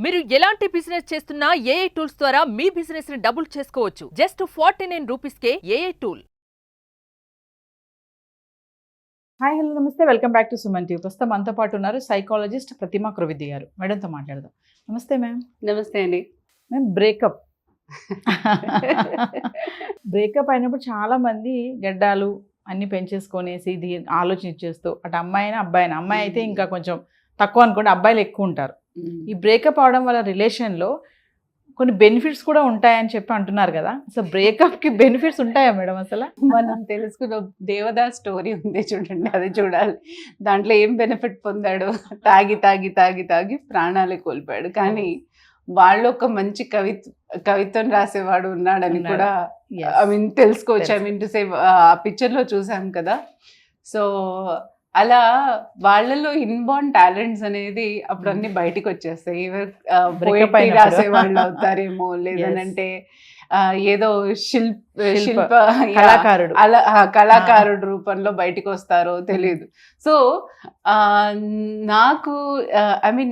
మీరు ఎలాంటి బిజినెస్ చేస్తున్నా ఏఐ టూల్స్ ద్వారా మీ బిజినెస్ ని డబుల్ చేసుకోవచ్చు. జస్ట్ 49 రూపీస్కే ఏఐ టూల్. హాయ్ హలో నమస్తే, welcome back to Suman TV. ప్రస్తుతం మనతో పాటు ఉన్నారు సైకాలజిస్ట్ ప్రతిమా కృవిద్ది గారు. మేడంతో మాట్లాడదాం. నమస్తే మ్యామ్. నమస్తే అండి. మ్యామ్, బ్రేకప్ బ్రేకప్ అయినప్పుడు చాలా మంది గడ్డాలు అన్ని పెంచేసుకొనేసి ఇది ఆలోచన ఇచ్చేస్తూ అటు అమ్మాయి అయినా అబ్బాయి అయినా, అమ్మాయి అయితే ఇంకా కొంచెం తక్కువ అనుకోండి, అబ్బాయిలు ఎక్కువ ఉంటారు. ఈ బ్రేకప్ అవడం వల్ల రిలేషన్లో కొన్ని బెనిఫిట్స్ కూడా ఉంటాయని చెప్పి అంటున్నారు కదా. అసలు బ్రేకప్కి బెనిఫిట్స్ ఉంటాయా మేడం? అసలు మనం తెలుసుకున్న దేవదాస్ స్టోరీ ఉంది చూడండి, అది చూడాలి. దాంట్లో ఏం బెనిఫిట్ పొందాడు? తాగి తాగి తాగి తాగి ప్రాణాలే కోల్పోయాడు. కానీ వాళ్ళు ఒక మంచి కవిత్వం రాసేవాడు ఉన్నాడని కూడా తెలుసుకోవచ్చు. టు సే ఆ పిక్చర్ లో చూసాం కదా. సో అలా వాళ్ళలో ఇన్బార్న్ టాలెంట్స్ అనేది అప్పుడు అన్ని బయటికి వచ్చేస్తాయి. పోయిటరీ రాసే వాళ్ళు అవుతారేమో, లేదనంటే ఏదో శిల్ప కళాకారుడు అలా కళాకారుడు రూపంలో బయటికి వస్తారో తెలియదు. సో నాకు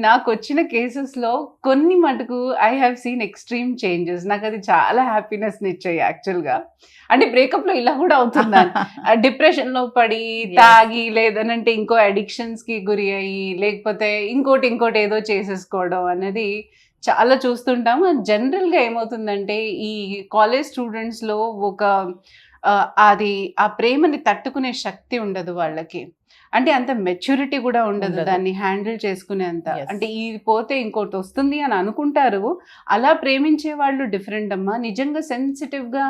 నాకు వచ్చిన కేసెస్ లో కొన్ని మటుకు I have seen extreme changes. నాకు అది చాలా హ్యాపీనెస్ ఇచ్చాయి యాక్చువల్గా. అంటే బ్రేకప్ లో ఇలా కూడా అవుతుందని, డిప్రెషన్ లో పడి తాగి, లేదనంటే ఇంకో అడిక్షన్స్ కి గురి అయ్యి, లేకపోతే ఇంకోటి ఏదో చేసేసుకోవడం అనేది చాలా చూస్తుంటాము. జనరల్గా ఏమవుతుందంటే ఈ కాలేజ్ స్టూడెంట్స్లో ఒక అది ఆ ప్రేమని తట్టుకునే శక్తి ఉండదు వాళ్ళకి. అంటే అంత మెచ్యూరిటీ కూడా ఉండదు దాన్ని హ్యాండిల్ చేసుకునేంత. అంటే ఇది పోతే ఇంకోటి వస్తుంది అని అనుకుంటారు. అలా ప్రేమించే వాళ్ళు డిఫరెంట్ అమ్మా. నిజంగా సెన్సిటివ్గా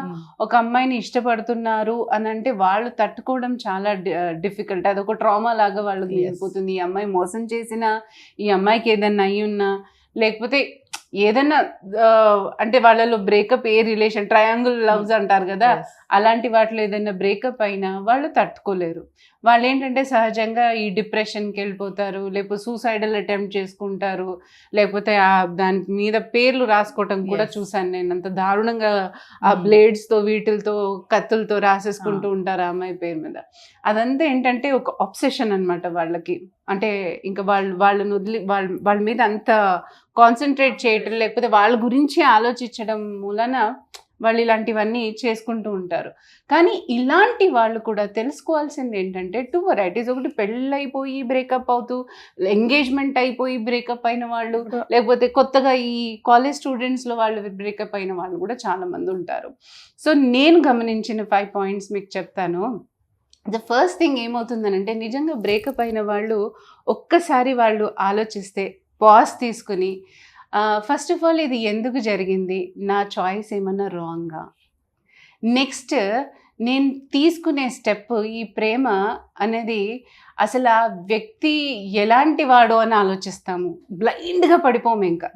ఒక అమ్మాయిని ఇష్టపడుతున్నారు అని అంటే వాళ్ళు తట్టుకోవడం చాలా డిఫికల్ట్. అదొక ట్రామా లాగా వాళ్ళకి మిగిలిపోతుంది. ఈ అమ్మాయి మోసం చేసినా, ఈ అమ్మాయికి ఏదన్నా అయ్యి ఉన్నా, లేకపోతే ఏదన్నా అంటే వాళ్ళలో బ్రేకప్ ఏ రిలేషన్ ట్రయాంగిల్ లవ్స్ అంటారు కదా, అలాంటి వాటిలో ఏదైనా బ్రేకప్ అయినా వాళ్ళు తట్టుకోలేరు. వాళ్ళు ఏంటంటే సహజంగా ఈ డిప్రెషన్కి వెళ్ళిపోతారు, లేకపోతే సూసైడల్ అటెంప్ట్ చేసుకుంటారు, లేకపోతే దాని మీద పేర్లు రాసుకోవటం కూడా చూసాను నేను. అంత దారుణంగా ఆ బ్లేడ్స్తో వీటిలతో కత్తులతో రాసేసుకుంటూ ఉంటారు ఆ అమ్మాయి పేరు మీద. అదంతా ఏంటంటే ఒక అబ్సెషన్ అనమాట వాళ్ళకి. అంటే ఇంకా వాళ్ళని వదిలి వాళ్ళ మీద అంత కాన్సన్ట్రేట్ చేయటం, లేకపోతే వాళ్ళ గురించి ఆలోచించడం మూలన వాళ్ళు ఇలాంటివన్నీ చేసుకుంటూ ఉంటారు. కానీ ఇలాంటి వాళ్ళు కూడా తెలుసుకోవాల్సింది ఏంటంటే 2 varieties. ఒకటి పెళ్ళైపోయి బ్రేకప్ అవుతూ, ఎంగేజ్మెంట్ అయిపోయి బ్రేకప్ అయిన వాళ్ళు, లేకపోతే కొత్తగా ఈ కాలేజ్ స్టూడెంట్స్లో వాళ్ళు బ్రేకప్ అయిన వాళ్ళు కూడా చాలా మంది ఉంటారు. సో నేను గమనించిన 5 points మీకు చెప్తాను. ద ఫస్ట్ థింగ్ ఏమవుతుందనంటే, నిజంగా బ్రేకప్ అయిన వాళ్ళు ఒక్కసారి వాళ్ళు ఆలోచిస్తే, పాజ్ తీసుకుని ఫస్ట్ ఆఫ్ ఆల్ ఇది ఎందుకు జరిగింది, నా చాయిస్ ఏమన్నా రాంగా, నెక్స్ట్ నేను తీసుకునే స్టెప్, ఈ ప్రేమ అనేది అసలు ఆ వ్యక్తి ఎలాంటి వాడు అని ఆలోచిస్తాము. బ్లైండ్గా పడిపోము ఇంకా.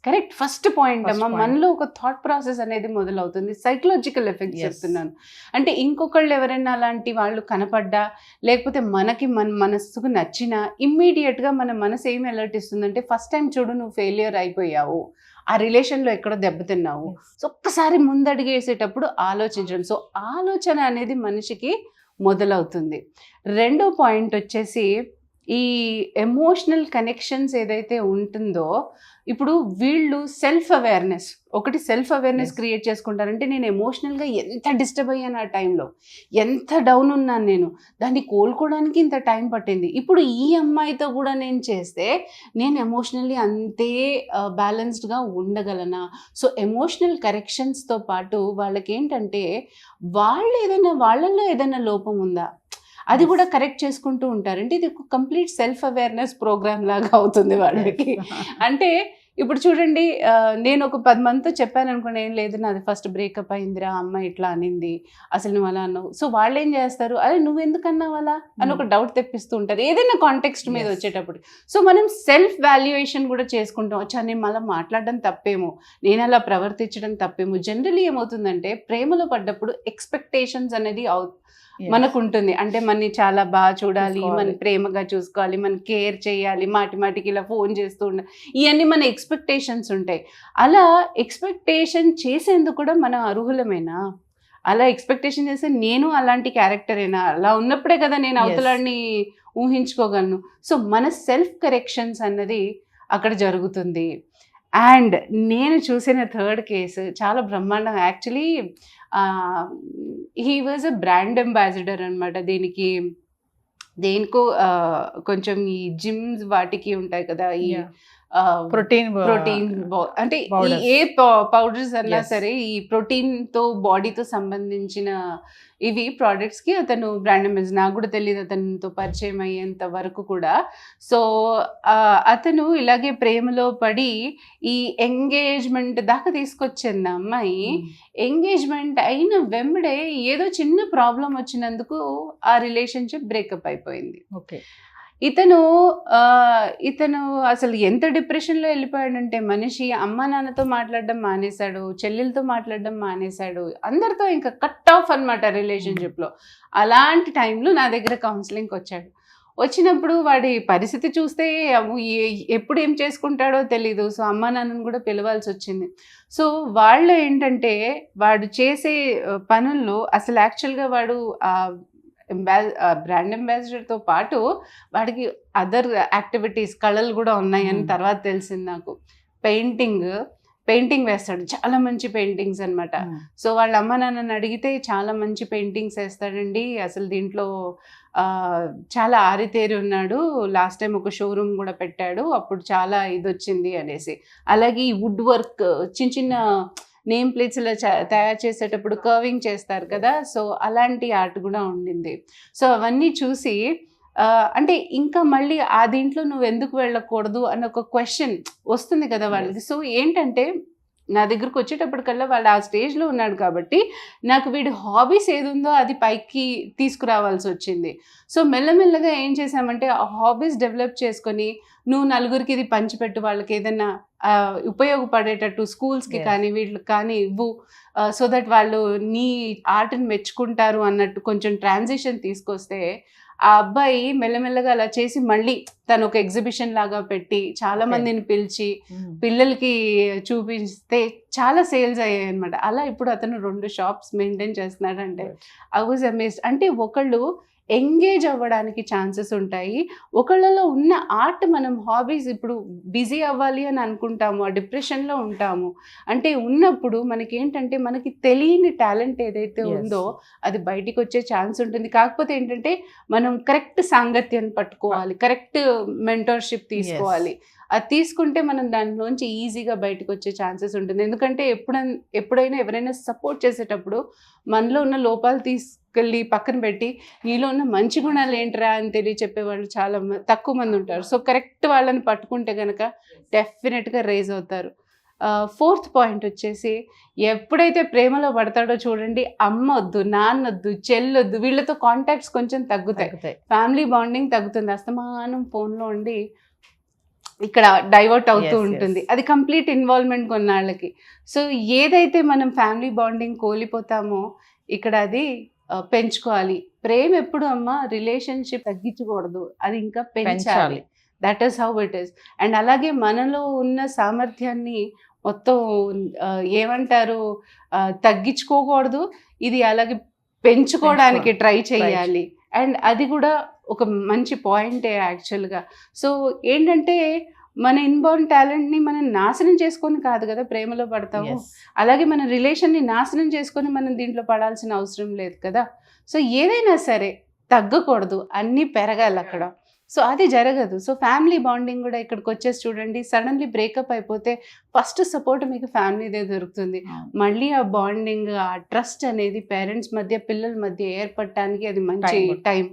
కరెక్ట్, ఫస్ట్ పాయింట్ అమ్మా. మనలో ఒక థాట్ ప్రాసెస్ అనేది మొదలవుతుంది. సైకలాజికల్ ఎఫెక్ట్స్ చెప్తున్నాను. అంటే ఇంకొకళ్ళు ఎవరైనా అలాంటి వాళ్ళు కనపడ్డా, లేకపోతే మనకి మన మనస్సుకు నచ్చినా, ఇమ్మీడియట్గా మన మనసు ఏం అలర్ట్ ఇస్తుందంటే, ఫస్ట్ టైం చూడు నువ్వు ఫెయిలియర్ అయిపోయావు, ఆ రిలేషన్లో ఎక్కడో దెబ్బతిన్నావు. సో ఒక్కసారి ముందడుగేసేటప్పుడు ఆలోచించడం. సో ఆలోచన అనేది మనిషికి మొదలవుతుంది. రెండో పాయింట్ వచ్చేసి ఈ ఎమోషనల్ కనెక్షన్స్ ఏదైతే ఉంటుందో, ఇప్పుడు వీళ్ళు సెల్ఫ్ అవేర్నెస్ క్రియేట్ చేసుకుంటారంటే, నేను ఎమోషనల్గా ఎంత డిస్టర్బ్ అయ్యాను, ఆ టైంలో ఎంత డౌన్ ఉన్నాను నేను, దాన్ని కోలుకోవడానికి ఇంత టైం పట్టింది, ఇప్పుడు ఈ అమ్మాయితో కూడా నేను చేస్తే నేను ఎమోషనల్లీ అంతే బ్యాలెన్స్డ్గా ఉండగలనా. సో ఎమోషనల్ కరెక్షన్స్తో పాటు వాళ్ళకి ఏంటంటే, వాళ్ళల్లో ఏదైనా లోపం ఉందా అది కూడా కరెక్ట్ చేసుకుంటూ ఉంటారు. అంటే ఇది ఒక కంప్లీట్ సెల్ఫ్ అవేర్నెస్ ప్రోగ్రామ్ లాగా అవుతుంది వాళ్ళకి. అంటే ఇప్పుడు చూడండి, నేను ఒక 10 మందితో చెప్పాను అనుకోండి, ఏం లేదు నాది ఫస్ట్ బ్రేకప్ అయిందిరా, అమ్మాయి ఇట్లా అనింది, అసలు నువ్వు అలా అన్నావు. సో వాళ్ళు ఏం చేస్తారు, అదే నువ్వు ఎందుకు అన్నావు అలా అని ఒక డౌట్ తెప్పిస్తూ ఉంటారు ఏదైనా కాంటెక్స్ట్ మీద వచ్చేటప్పుడు. సో మనం సెల్ఫ్ వాల్యుయేషన్ కూడా చేసుకుంటాం. వచ్చా నేను మళ్ళీ మాట్లాడడం తప్పేమో, నేను అలా ప్రవర్తించడం తప్పేమో. జనరల్లీ ఏమవుతుందంటే, ప్రేమలో పడ్డప్పుడు ఎక్స్పెక్టేషన్స్ అనేది మనకు ఉంటుంది. అంటే మనని చాలా బాగా చూడాలి, మన ప్రేమగా చూసుకోవాలి, మన కేర్ చేయాలి, మాటికి ఇలా ఫోన్ చేస్తూ ఉండాలి, ఇవన్నీ మన ఎక్స్పెక్టేషన్స్ ఉంటాయి. అలా ఎక్స్పెక్టేషన్ చేసేందుకు కూడా మనం అర్హులమేనా? అలా ఎక్స్పెక్టేషన్ చేస్తే నేను అలాంటి క్యారెక్టరేనా? అలా ఉన్నప్పుడే కదా నేను అవతలాన్ని ఊహించుకోగలను. సో మన సెల్ఫ్ కరెక్షన్స్ అన్నది అక్కడ జరుగుతుంది. అండ్ నేను చూసిన థర్డ్ కేసు చాలా బ్రహ్మాండం. Actually he was a brand ambassador అనమాట. దేనికో కొంచెం ఈ జిమ్స్ వాటికి ఉంటాయి కదా, ఈ ప్రోటీన్ అంటే ఏ పౌడర్స్ అన్నా సరే ఈ ప్రోటీన్ తో బాడీతో సంబంధించిన ఇవి ప్రోడక్ట్స్ కి అతను బ్రాండ్ అంబాసిడర్. నాకు కూడా తెలియదు అతనితో పరిచయం అయ్యేంత వరకు కూడా. సో అతను ఇలాగే ప్రేమలో పడి ఈ ఎంగేజ్మెంట్ దాకా తీసుకొచ్చింది అమ్మాయి. ఎంగేజ్మెంట్ అయిన వెంబడే ఏదో చిన్న ప్రాబ్లం వచ్చినందుకు ఆ రిలేషన్షిప్ బ్రేకప్ అయిపోయింది. ఓకే. ఇతను అసలు ఎంత డిప్రెషన్లో వెళ్ళిపోయాడంటే మనిషి అమ్మ నాన్నతో మాట్లాడడం మానేశాడు, చెల్లెలతో మాట్లాడడం మానేశాడు, అందరితో ఇంకా కట్ ఆఫ్ అనమాట రిలేషన్షిప్లో. అలాంటి టైంలో నా దగ్గర కౌన్సిలింగ్కి వచ్చాడు. వచ్చినప్పుడు వాడి పరిస్థితి చూస్తే ఎప్పుడు ఏం చేసుకుంటాడో తెలీదు. సో అమ్మ నాన్నను కూడా పిలవాల్సి వచ్చింది. సో వాళ్ళు ఏంటంటే వాడు చేసే పనుల్లో అసలు యాక్చువల్గా వాడు బ్రాండ్ అంబాసిడర్తో పాటు వాడికి అదర్ యాక్టివిటీస్ కళలు కూడా ఉన్నాయని తర్వాత తెలిసింది నాకు. పెయింటింగ్ వేస్తాడు, చాలా మంచి పెయింటింగ్స్ అనమాట. సో వాళ్ళ అమ్మ నాన్నని అడిగితే చాలా మంచి పెయింటింగ్స్ వేస్తాడండి, అసలు దీంట్లో చాలా ఆరితేరి ఉన్నాడు, లాస్ట్ టైం ఒక షోరూమ్ కూడా పెట్టాడు, అప్పుడు చాలా ఇది వచ్చింది అనేసి. అలాగే ఈ వుడ్ వర్క్ చిన్న చిన్న నేమ్ ప్లేట్స్ ఇలా తయారు చేసేటప్పుడు కర్వింగ్ చేస్తారు కదా, సో అలాంటి ఆర్ట్ కూడా ఉండింది. సో అవన్నీ చూసి అంటే ఇంకా మళ్ళీ ఆ దీంట్లో నువ్వు ఎందుకు వెళ్ళకూడదు అన్న ఒక క్వశ్చన్ వస్తుంది కదా వాళ్ళకి. సో ఏంటంటే నా దగ్గరకు వచ్చేటప్పటికల్లా వాళ్ళు ఆ స్టేజ్లో ఉన్నాడు కాబట్టి నాకు వీడి హాబీస్ ఏది ఉందో అది పైకి తీసుకురావాల్సి వచ్చింది. సో మెల్లమెల్లగా ఏం చేసామంటే ఆ హాబీస్ డెవలప్ చేసుకొని నువ్వు నలుగురికి ఇది పంచిపెట్టు, వాళ్ళకి ఏదైనా ఉపయోగపడేటట్టు స్కూల్స్కి కానీ వీళ్ళకి కానీ ఇవ్వు, సో దట్ వాళ్ళు నీ ఆర్ట్ని మెచ్చుకుంటారు అన్నట్టు కొంచెం ట్రాన్సిషన్ తీసుకొస్తే ఆ అబ్బాయి మెల్లమెల్లగా అలా చేసి మళ్ళీ తను ఒక ఎగ్జిబిషన్ లాగా పెట్టి చాలా మందిని పిలిచి పిల్లలకి చూపిస్తే చాలా సేల్స్ అయ్యాయి అనమాట. అలా ఇప్పుడు అతను 2 షాప్స్ మెయింటైన్ చేస్తున్నాడు. అంటే ఐ వాజ్ అమేజ్డ్. అంటే ఒకళ్ళు ఎంగేజ్ అవ్వడానికి ఛాన్సెస్ ఉంటాయి. ఒకళ్ళలో ఉన్న ఆర్ట్ మనం హాబీస్ ఇప్పుడు బిజీ అవ్వాలి అని అనుకుంటాము, ఆ డిప్రెషన్లో ఉంటాము. అంటే ఉన్నప్పుడు మనకి ఏంటంటే మనకి తెలియని టాలెంట్ ఏదైతే ఉందో అది బయటికి వచ్చే ఛాన్స్ ఉంటుంది. కాకపోతే ఏంటంటే మనం కరెక్ట్ సాంగత్యాన్ని పట్టుకోవాలి, కరెక్ట్ మెంటర్షిప్ తీసుకోవాలి. అది తీసుకుంటే మనం దానిలోంచి ఈజీగా బయటకు వచ్చే ఛాన్సెస్ ఉంటుంది. ఎందుకంటే ఎప్పుడైనా ఎవరైనా సపోర్ట్ చేసేటప్పుడు మనలో ఉన్న లోపాలు తీసుకెళ్ళి పక్కన పెట్టి నీలో ఉన్న మంచి గుణాలు ఏంట్రా అని చెప్పేవాళ్ళు చాలా తక్కువ మంది ఉంటారు. సో కరెక్ట్ వాళ్ళని పట్టుకుంటే కనుక డెఫినెట్గా రైజ్ అవుతారు. 4th పాయింట్ వచ్చేసి ఎప్పుడైతే ప్రేమలో పడతాడో చూడండి, అమ్మ వద్దు, నాన్నొద్దు, చెల్లొద్దు, వీళ్ళతో కాంటాక్ట్స్ కొంచెం తగ్గుతాయి, ఫ్యామిలీ బాండింగ్ తగ్గుతుంది. అస్తమానం ఫోన్లో ఉండి ఇక్కడ డైవర్ట్ అవుతూ ఉంటుంది. అది కంప్లీట్ ఇన్వాల్వ్మెంట్ కొన్నాళ్ళకి. సో ఏదైతే మనం ఫ్యామిలీ బాండింగ్ కోల్పోతామో ఇక్కడ అది పెంచుకోవాలి. ప్రేమ ఎప్పుడు అమ్మ రిలేషన్షిప్ తగ్గించకూడదు, అది ఇంకా పెంచాలి. That is how it is. And అలాగే మనలో ఉన్న సామర్థ్యాన్ని మొత్తం ఏమంటారు తగ్గించుకోకూడదు, ఇది అలాగే పెంచుకోవడానికి ట్రై చేయాలి. అండ్ అది కూడా ఒక మంచి పాయింటే యాక్చువల్గా. సో ఏంటంటే మన ఇన్బోర్న్ టాలెంట్ని మనం నాశనం చేసుకొని కాదు కదా ప్రేమలో పడతాము, అలాగే మన రిలేషన్ని నాశనం చేసుకొని మనం దీంట్లో పడాల్సిన అవసరం లేదు కదా. సో ఏదైనా సరే తగ్గకూడదు, అన్నీ పెరగాలి అక్కడ. సో అది జరగదు. సో ఫ్యామిలీ బాండింగ్ కూడా ఇక్కడికి వచ్చేసి చూడండి, సడన్లీ బ్రేకప్ అయిపోతే ఫస్ట్ సపోర్ట్ మీకు ఫ్యామిలీదే దొరుకుతుంది. మళ్ళీ ఆ బాండింగ్, ఆ ట్రస్ట్ అనేది పేరెంట్స్ మధ్య పిల్లల మధ్య ఏర్పడటానికి అది మంచి టైం.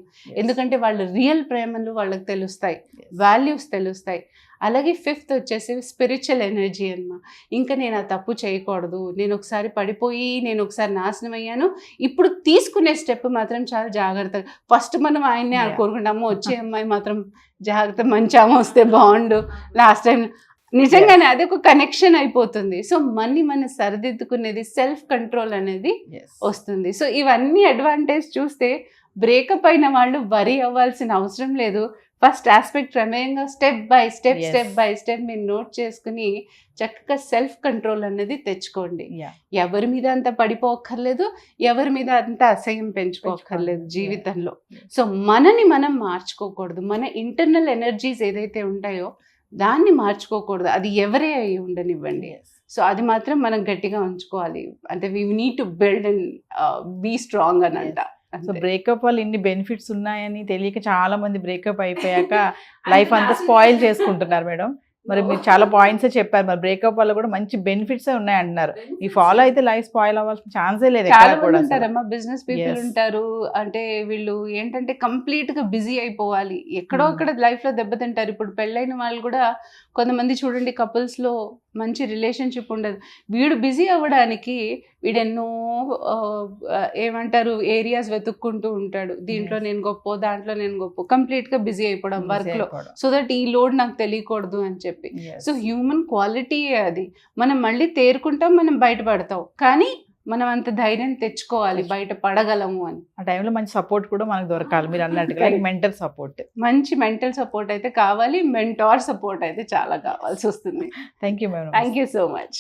ఎందుకంటే వాళ్ళ రియల్ ప్రేమలు వాళ్ళకి తెలుస్తాయి, వాల్యూస్ తెలుస్తాయి. అలాగే 5th వచ్చేసి స్పిరిచువల్ ఎనర్జీ అన్నమాట. ఇంకా నేను ఆ తప్పు చేయకూడదు, నేను ఒకసారి పడిపోయి నేను ఒకసారి నాశనం అయ్యాను, ఇప్పుడు తీసుకునే స్టెప్ మాత్రం చాలా జాగ్రత్తగా. ఫస్ట్ మనం ఆయన్నే కోరుకుంటాము, వచ్చే అమ్మాయి మాత్రం జాగ్రత్త, మంచి అమ్మ వస్తే బాగుండు, లాస్ట్ టైం నిజంగానే అది ఒక కనెక్షన్ అయిపోతుంది. సో మన సరిదిద్దుకునేది సెల్ఫ్ కంట్రోల్ అనేది వస్తుంది. సో ఇవన్నీ అడ్వాంటేజ్ చూస్తే బ్రేకప్ అయిన వాళ్ళు వరీ అవ్వాల్సిన అవసరం లేదు. ఫస్ట్ ఆస్పెక్ట్ ప్రమేయంగా స్టెప్ బై స్టెప్ మీరు నోట్ చేసుకుని చక్కగా సెల్ఫ్ కంట్రోల్ అనేది తెచ్చుకోండి. ఎవరి మీద అంత పడిపోక్కర్లేదు, ఎవరి మీద అంత అసహ్యం పెంచుకోక్కర్లేదు జీవితంలో. సో మనని మనం మార్చుకోకూడదు. మన ఇంటర్నల్ ఎనర్జీస్ ఏదైతే ఉంటాయో దాన్ని మార్చుకోకూడదు, అది ఎవరే అయి ఉండనివ్వండి. సో అది మాత్రం మనం గట్టిగా ఉంచుకోవాలి. అంటే we need to build and be strong అని అంట. సో బ్రేకప్ వల్ల ఇన్ని బెనిఫిట్స్ ఉన్నాయని తెలియక చాలా మంది బ్రేకప్ అయిపోయాక లైఫ్ అంతా స్పాయిల్ చేసుకుంటున్నారు మేడం. మరి మీరు చాలా పాయింట్స్ చెప్పారు, మరి బ్రేకప్ వల్ల కూడా మంచి బెనిఫిట్స్ ఉన్నాయి అంటున్నారు. ఈ ఫాలో అయితే లైఫ్ స్పాయిల్ అవ్వాల్సిన ఛాన్సే లేదు. చాలా ఎక్కడ కూడా మంది అసలు. ఉంటారమ్మా, బిజినెస్ పీపుల్ Yes. ఉంటారు. అంటే వీళ్ళు ఏంటంటే కంప్లీట్ గా బిజీ అయిపోవాలి, ఎక్కడో అక్కడ లైఫ్ లో దెబ్బతింటారు. ఇప్పుడు పెళ్ళైన వాళ్ళు కూడా కొంతమంది చూడండి, కపుల్స్ లో మంచి రిలేషన్షిప్ ఉండదు. వీడు బిజీ అవ్వడానికి వీడెన్నో ఏమంటారు ఏరియాస్ వెతుక్కుంటూ ఉంటాడు. దీంట్లో నేను గొప్ప, దాంట్లో నేను గొప్ప, కంప్లీట్ గా బిజీ అయిపోవడం వర్క్ లో, సో దట్ ఈ లోడ్ నాకు తెలియకూడదు అని చెప్పి. Yes. సో హ్యూమన్ క్వాలిటీ అది. మనం మళ్ళీ తేరుకుంటాం, మనం బయటపడతాం, కానీ మనం అంత ధైర్యం తెచ్చుకోవాలి బయట పడగలము అని. ఆ టైంలో మంచి సపోర్ట్ కూడా మనకు దొరకాలి, మీరు అన్నట్టుగా లైక్ మెంటల్ సపోర్ట్. మంచి మెంటల్ సపోర్ట్ అయితే కావాలి, మెంటార్ సపోర్ట్ అయితే చాలా కావాల్సి వస్తుంది. Thank you madam. Thank you so much.